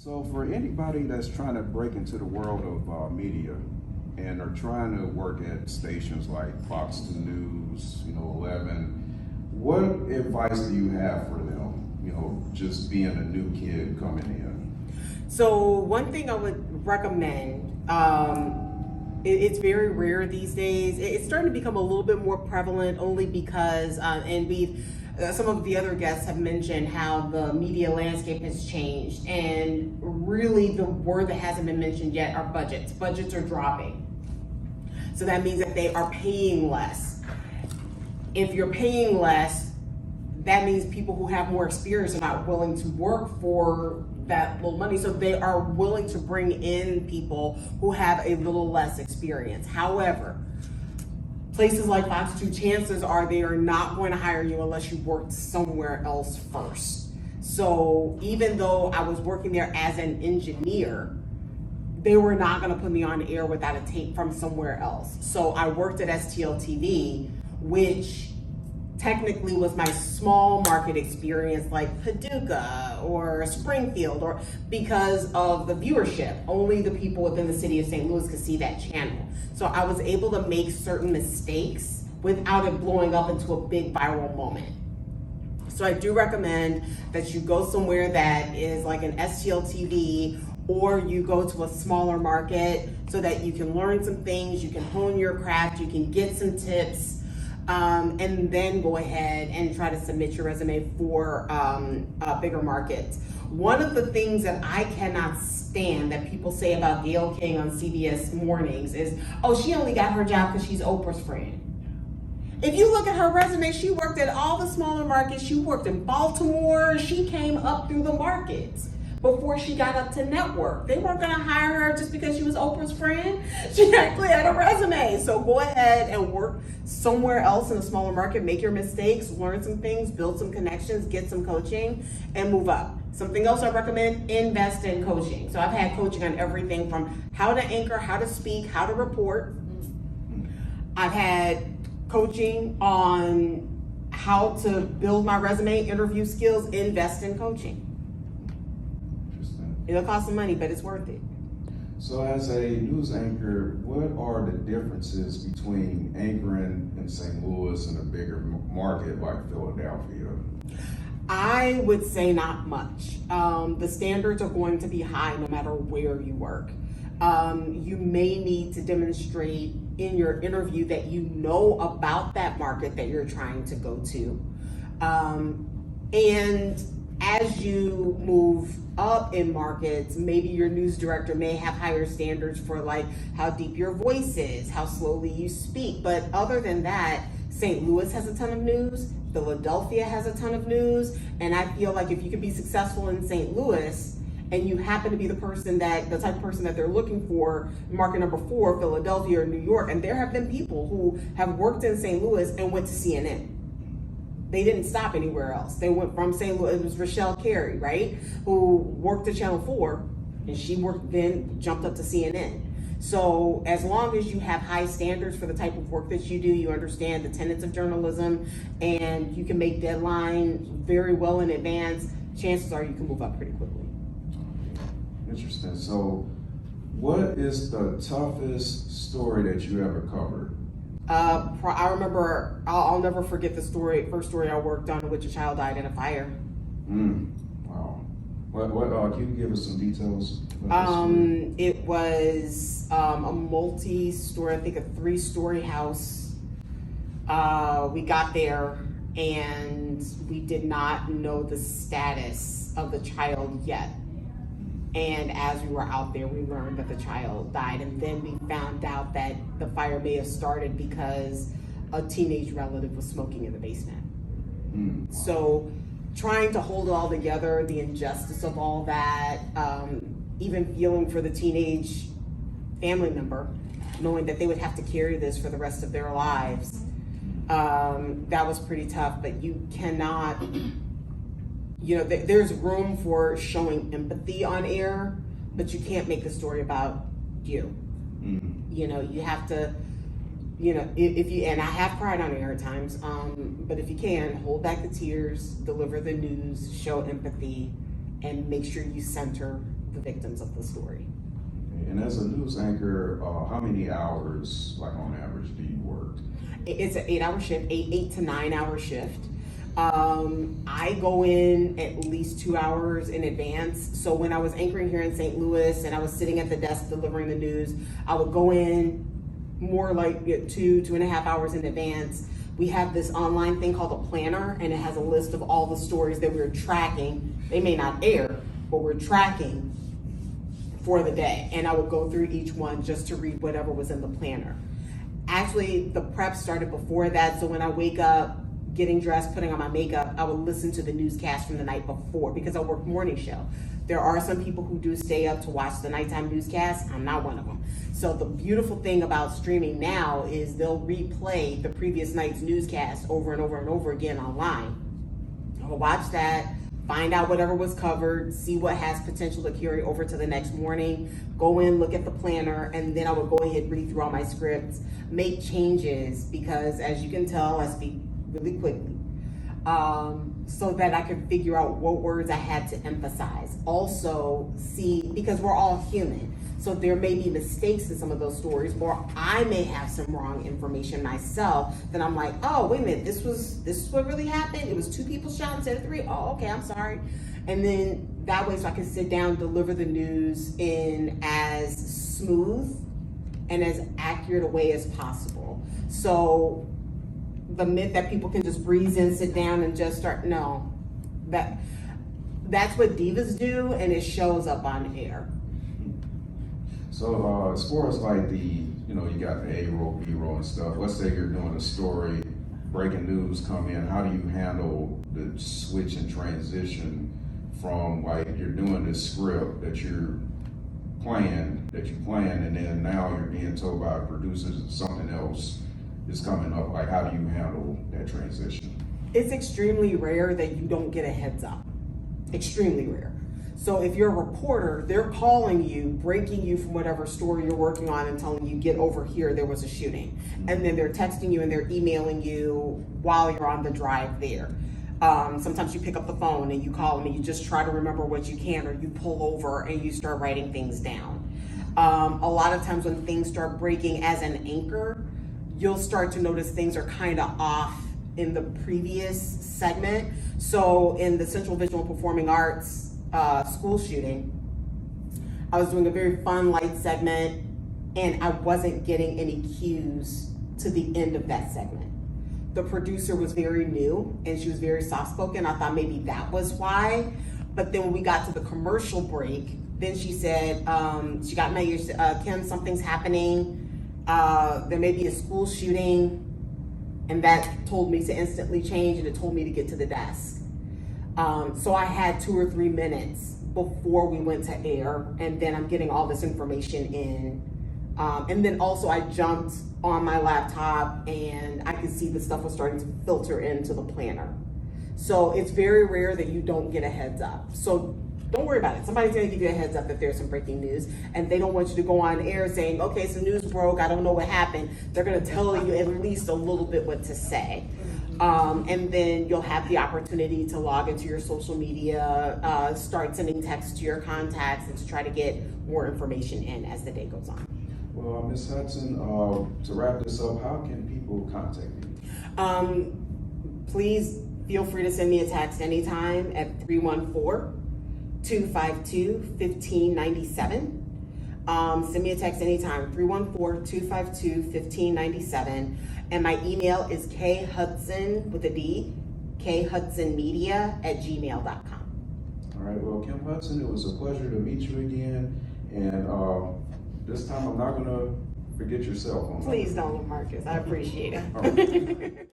So for anybody that's trying to break into the world of media and are trying to work at stations like Fox News, 11, what advice do you have for them, just being a new kid coming in? So one thing I would recommend, it's very rare these days. It's starting to become a little bit more prevalent only because, some of the other guests have mentioned how the media landscape has changed. And really the word that hasn't been mentioned yet are budgets. Budgets are dropping. So that means that they are paying less. If you're paying less, that means people who have more experience are not willing to work for that little money. So they are willing to bring in people who have a little less experience. However, places like Fox 2, chances are they are not going to hire you unless you worked somewhere else first. So even though I was working there as an engineer, they were not going to put me on air without a tape from somewhere else. So I worked at STL TV, which technically was my small market experience, like Paducah or Springfield, or because of the viewership, only the people within the city of St. Louis could see that channel. So I was able to make certain mistakes without it blowing up into a big viral moment. So I do recommend that you go somewhere that is like an STL TV, or you go to a smaller market so that you can learn some things, you can hone your craft, you can get some tips, and then go ahead and try to submit your resume for bigger markets. One of the things that I cannot stand that people say about Gayle King on CBS Mornings is, oh, she only got her job because she's Oprah's friend. If you look at her resume, she worked at all the smaller markets. She worked in Baltimore. She came up through the markets before she got up to network. They weren't gonna hire her just because she was Oprah's friend. She actually had a resume. So go ahead and work somewhere else in a smaller market, make your mistakes, learn some things, build some connections, get some coaching, and move up. Something else I recommend, invest in coaching. So I've had coaching on everything from how to anchor, how to speak, how to report. I've had coaching on how to build my resume, interview skills, invest in coaching. It'll cost some money, but it's worth it. So as a news anchor, what are the differences between anchoring in St. Louis and a bigger market like Philadelphia? I would say not much. The standards are going to be high no matter where you work. You may need to demonstrate in your interview that you know about that market that you're trying to go to. And as you move up in markets, maybe your news director may have higher standards for like how deep your voice is, how slowly you speak. But other than that, St. Louis has a ton of news, Philadelphia has a ton of news, and I feel like if you can be successful in St. Louis and you happen to be the type of person that they're looking for, market number 4, Philadelphia or New York, and there have been people who have worked in St. Louis and went to CNN. They didn't stop anywhere else. They went from St. Louis. It was Rochelle Carey, right, who worked at Channel 4, and she then jumped up to CNN. So as long as you have high standards for the type of work that you do, you understand the tenets of journalism, and you can make deadlines very well in advance, chances are you can move up pretty quickly. Interesting. So what is the toughest story that you ever covered? I remember, I'll never forget the first story I worked on in which a child died in a fire. Wow. What can you give us some details? It was a multi-story, I think a 3-story house. We got there and we did not know the status of the child yet. And as we were out there, we learned that the child died. And then we found out that the fire may have started because a teenage relative was smoking in the basement. So trying to hold it all together, the injustice of all that, even feeling for the teenage family member, knowing that they would have to carry this for the rest of their lives, that was pretty tough. But you cannot... there's room for showing empathy on air, but you can't make the story about you. You have to, if you, and I have cried on air at times, but if you can, hold back the tears, deliver the news, show empathy, and make sure you center the victims of the story. And as a news anchor, how many hours, like on average, do you work? It's an 8-hour shift, eight to 9 hour shift. I go in at least 2 hours in advance. So when I was anchoring here in St. Louis and I was sitting at the desk delivering the news, I would go in more like 2.5 hours in advance. We have this online thing called a planner, and it has a list of all the stories that we're tracking. They may not air, but we're tracking for the day. And I would go through each one just to read whatever was in the planner. Actually, the prep started before that. So when I wake up, getting dressed, putting on my makeup, I would listen to the newscast from the night before because I work morning show. There are some people who do stay up to watch the nighttime newscast. I'm not one of them. So the beautiful thing about streaming now is they'll replay the previous night's newscast over and over and over again online. I'll watch that, find out whatever was covered, see what has potential to carry over to the next morning, go in, look at the planner, and then I would go ahead, read through all my scripts, make changes, because as you can tell, I speak really quickly, so that I could figure out what words I had to emphasize. Also see, because we're all human, so there may be mistakes in some of those stories, or I may have some wrong information myself that I'm like, oh, wait a minute, this is what really happened? It was 2 people shot instead of 3? Oh, okay, I'm sorry. And then that way, so I can sit down, deliver the news in as smooth and as accurate a way as possible. So the myth that people can just breeze in, sit down, and just start, no. That's what divas do, and it shows up on air. So as far as like you got the A-roll, B-roll and stuff, let's say you're doing a story, breaking news come in, how do you handle the switch and transition from like you're doing this script that you plan, and then now you're being told by producers that something else is coming up? Like, how do you handle that transition? It's extremely rare that you don't get a heads up. Extremely rare. So if you're a reporter, they're calling you, breaking you from whatever story you're working on and telling you, get over here, there was a shooting. And then they're texting you and they're emailing you while you're on the drive there. Sometimes you pick up the phone and you call them and you just try to remember what you can, or you pull over and you start writing things down. A lot of times when things start breaking as an anchor, you'll start to notice things are kind of off in the previous segment. So in the Central Visual and Performing Arts school shooting, I was doing a very fun, light segment, and I wasn't getting any cues to the end of that segment. The producer was very new and she was very soft-spoken. I thought maybe that was why. But then when we got to the commercial break, then she said, she got my ears, Kim, something's happening. There may be a school shooting, and that told me to instantly change, and it told me to get to the desk. So I had 2 or 3 minutes before we went to air, and then I'm getting all this information in. And then also I jumped on my laptop and I could see the stuff was starting to filter into the planner. So it's very rare that you don't get a heads up. So don't worry about it. Somebody's gonna give you a heads up if there's some breaking news, and they don't want you to go on air saying, okay, so news broke, I don't know what happened. They're gonna tell you at least a little bit what to say. And then you'll have the opportunity to log into your social media, start sending texts to your contacts, and to try to get more information in as the day goes on. Well, Ms. Hudson, to wrap this up, how can people contact you? Please feel free to send me a text anytime at 314-252-1597. Send me a text anytime, 314-252-1597. And my email is khudson with a D, khudsonmedia@gmail.com. All right, well, Kim Hudson, it was a pleasure to meet you again. And this time I'm not gonna forget your cell phone. Please don't, Marcus. I appreciate it. All right.